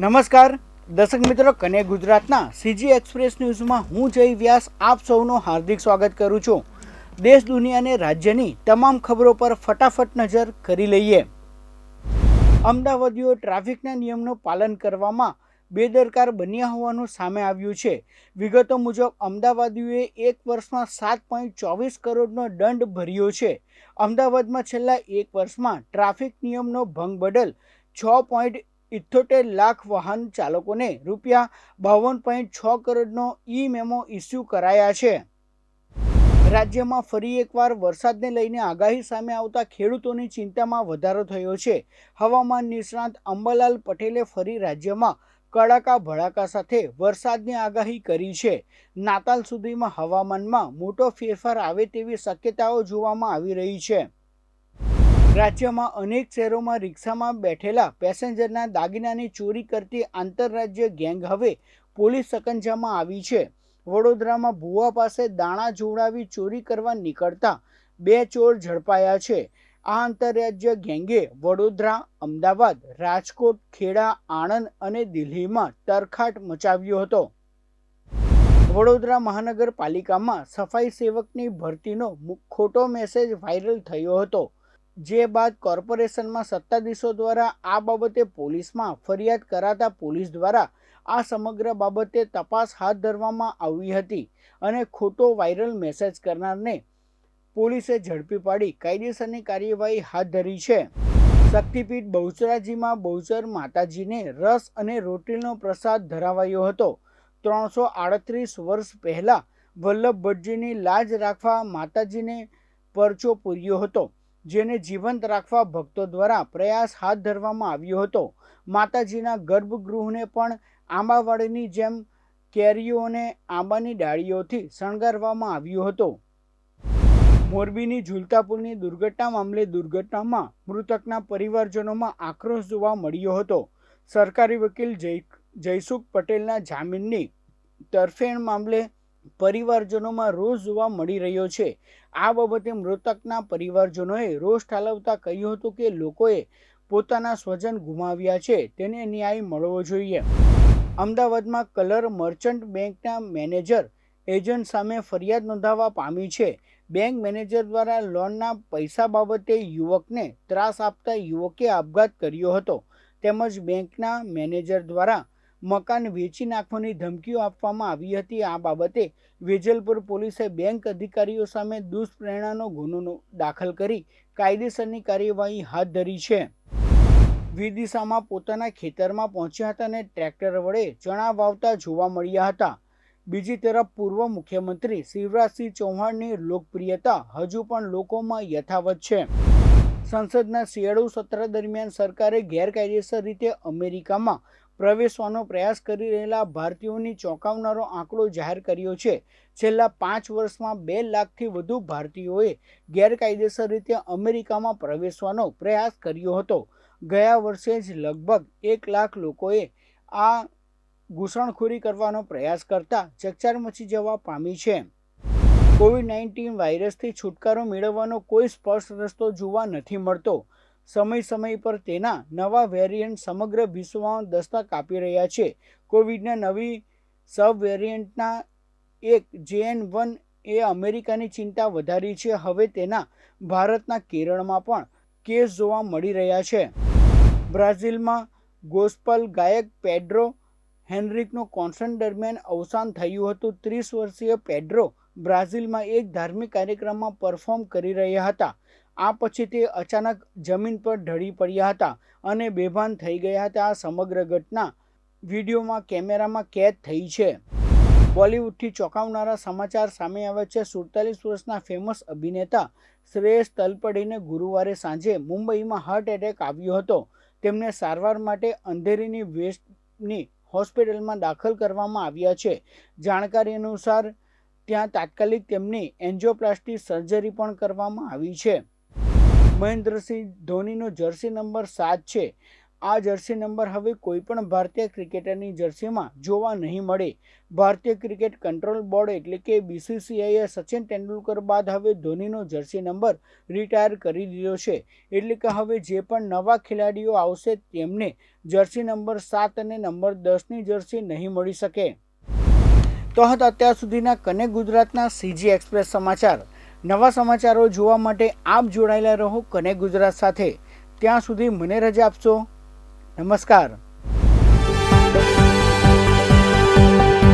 નમસ્કાર દર્શક મિત્રો, કને ગુજરાતના સીજી એક્સપ્રેસ ન્યૂઝમાં હું જય વ્યાસ આપ સૌનું હાર્દિક સ્વાગત કરું છું। દેશ દુનિયા અને રાજ્યની તમામ ખબરો પર ફટાફટ નજર કરી લઈએ। અમદાવાદીઓ ટ્રાફિકના નિયમનું પાલન કરવામાં બેદરકાર બન્યા હોવાનું સામે આવ્યું છે। વિગતો મુજબ અમદાવાદીઓએ એક વર્ષમાં 7.24 કરોડનો દંડ ભર્યો છે। અમદાવાદમાં છેલ્લા એક વર્ષમાં ટ્રાફિક નિયમનો ભંગ બદલ 6.78 લાખ વાહન ચાલકોને રૂપિયા 52.6 કરોડનો ઈ મેમો ઇસ્યુ કરાયા છે। રાજ્યમાં ફરી એકવાર વરસાદને લઈને આગાહી સામે આવતા ખેડૂતોની ચિંતામાં વધારો થયો છે। હવામાન નિષ્ણાત અંબાલાલ પટેલે ફરી રાજ્યમાં કડાકા ભડાકા સાથે વરસાદની આગાહી કરી છે। નાતાલ સુધીમાં હવામાનમાં મોટો ફેરફાર આવે તેવી શક્યતાઓ જોવામાં આવી રહી છે। રાજ્યમાં અનેક શહેરોમાં રિક્ષામાં બેઠેલા પેસેન્જરના દાગીનાની ચોરી કરતી આંતરરાજ્ય ગેંગ હવે પોલીસ સકંજામાં આવી છે। વડોદરામાં ભુવા પાસે દાણા જોડાવી ચોરી કરવા નીકળતા 2 ચોર ઝડપાયા છે। આ આંતરરાજ્ય ગેંગે વડોદરા, અમદાવાદ, રાજકોટ, ખેડા, આણંદ અને દિલ્હીમાં તરખાટ મચાવ્યો હતો। વડોદરા મહાનગરપાલિકામાં સફાઈ સેવકની ભરતીનો ખોટો મેસેજ વાયરલ થયો હતો, જે બાદ કોર્પોરેશનમાં સત્તાધીશો દ્વારા આ બાબતે પોલીસમાં ફરિયાદ કરાતા પોલીસ દ્વારા આ સમગ્ર બાબતે તપાસ હાથ ધરવામાં આવી હતી અને ખોટો વાયરલ મેસેજ કરનારને પોલીસે ઝડપી પાડી કાયદેસરની કાર્યવાહી હાથ ધરી છે। શક્તિપીઠ બહુચરાજીમાં બહુચર માતાજીને રસ અને રોટલીનો પ્રસાદ ધરાવાયો હતો। 338 વર્ષ પહેલા વલ્લભ ભટ્ટજીની લાજ રાખવા માતાજીને પરચો પૂર્યો હતો, જેને જીવંત રાખવા ભક્તો દ્વારા પ્રયાસ હાથ ધરવામાં આવ્યો હતો। માતાજીના ગર્ભગૃહને પણ આંબાવાડીની જેમ કેરીઓ અને આંબાની ડાળીઓથી શણગારવામાં આવ્યો હતો। મોરબીની ઝૂલતા પુલની દુર્ઘટના મામલે દુર્ઘટનામાં મૃતકના પરિવારજનોમાં આક્રોશ જોવા મળ્યો હતો। સરકારી વકીલ જયસુખ પટેલના જામીનની તરફેણ મામલે પરિવારજનોમાં રોષ જોવા મળી રહ્યો છે। આ બાબતે મૃતકના પરિવારજનોએ રોષ ઠાલવતા કહ્યું હતું કે લોકોએ પોતાના સ્વજન ગુમાવ્યા છે, તેને ન્યાય મળવો જોઈએ। અમદાવાદમાં કલર મર્ચન્ટ બેંકના મેનેજર એજન્ટ સામે ફરિયાદ નોંધાવા પામી છે। બેંક મેનેજર દ્વારા લોનના પૈસા બાબતે યુવકને ત્રાસ આપતા યુવકે આપઘાત કર્યો હતો, તેમજ બેંકના મેનેજર દ્વારા મકાન વેચી નાખવાની ધમકીઓ આપવામાં આવી હતી। આ બાબતે વેજલપુર પોલીસે બેંક અધિકારીઓ સામે દુષ્પ્રેરણાનો ગુનો દાખલ કરી કાયદેસરની કાર્યવાહી હાથ ધરી છે। વિદિશામાં પોતાના ખેતરમાં પહોંચ્યા હતા અને ટ્રેક્ટર વડે ચણા વાવતા જોવા મળ્યા હતા। બીજી તરફ પૂર્વ મુખ્યમંત્રી શિવરાજસિંહ ચૌહાણની લોકપ્રિયતા હજુ પણ લોકોમાં યથાવત છે। સંસદના શિયાળુ સત્ર દરમિયાન સરકારે ગેરકાયદેસર રીતે અમેરિકામાં પ્રવેશવાનો પ્રયાસ કરી રહેલા ભારતીયોની ચોંકાવનારો આંકડો જાહેર કર્યો છે। છેલ્લા 5 વર્ષમાં 2 લાખથી વધુ ભારતીયોએ ગેરકાયદેસર રીતે અમેરિકામાં પ્રવેશવાનો પ્રયાસ કર્યો હતો। ગયા વર્ષે જ લગભગ 1 લાખ લોકોએ આ ઘૂસણખોરી કરવાનો પ્રયાસ કરતા ચકચાર મચી જવા પામી છે। કોવિડ-19 વાયરસથી છુટકારો મેળવવાનો કોઈ સ્પષ્ટ રસ્તો જોવા નથી મળતો। સમય પર તેના નવા વેરિયન્ટ સમગ્ર વિશ્વમાં દસ્તક આપી રહ્યા છે। કોવિડના નવી સબ વેરિયન્ટના એક JN1 એ અમેરિકાની ચિંતા વધારી છે। હવે તેના ભારતના કેરળમાં પણ કેસ જોવા મળી રહ્યા છે। બ્રાઝિલમાં ગોસ્પલ ગાયક પેડ્રો હેનરિકનું કોન્સર્ટ દરમિયાન અવસાન થયું હતું। 30 વર્ષીય પેડ્રો બ્રાઝિલમાં એક ધાર્મિક કાર્યક્રમમાં પરફોર્મ કરી રહ્યા હતા। આ પછી તે અચાનક જમીન પર ઢળી પડ્યા હતા અને બેભાન થઈ ગયા હતા। આ સમગ્ર ઘટના વિડીયોમાં કેમેરામાં કેદ થઈ છે। બોલિવૂડથી ચોંકાવનારા સમાચાર સામે આવ્યા છે। 47 વર્ષના ફેમસ અભિનેતા શ્રેયસ તલપડેને ગુરુવારે સાંજે મુંબઈમાં હાર્ટ એટેક આવ્યો હતો। તેમને સારવાર માટે અંધેરીની વેસ્ટની હોસ્પિટલમાં દાખલ કરવામાં આવ્યા છે। જાણકારી અનુસાર ત્યાં તાત્કાલિક તેમની એન્જિયોપ્લાસ્ટી સર્જરી પણ કરવામાં આવી છે। મહેન્દ્રસિંહ ધોનીનો જર્સી નંબર 7 છે। આ જર્સી નંબર હવે કોઈપણ ભારતીય ક્રિકેટરની જર્સીમાં જોવા નહીં મળે. ભારતીય ક્રિકેટ કંટ્રોલ બોર્ડ એટલે કે BCCIએ સચિન તેંડુલકર બાદ હવે ધોનીનો જર્સી નંબર રિટાયર કરી દીધો છે. એટલે કે હવે જે પણ નવા ખેલાડીઓ આવશે તેમને જર્સી નંબર 7 અને નંબર 10ની જર્સી નહીં મળી શકે. તો હતા અત્યાર સુધીના કનેક્ટ ગુજરાતના CG એક્સપ્રેસ સમાચાર. નવા સમાચારો જોવા માટે આપ જોડાયેલા રહો કનેક્ટ ગુજરાત સાથે. ત્યાં સુધી મને રજા આપશો. નમસ્કાર.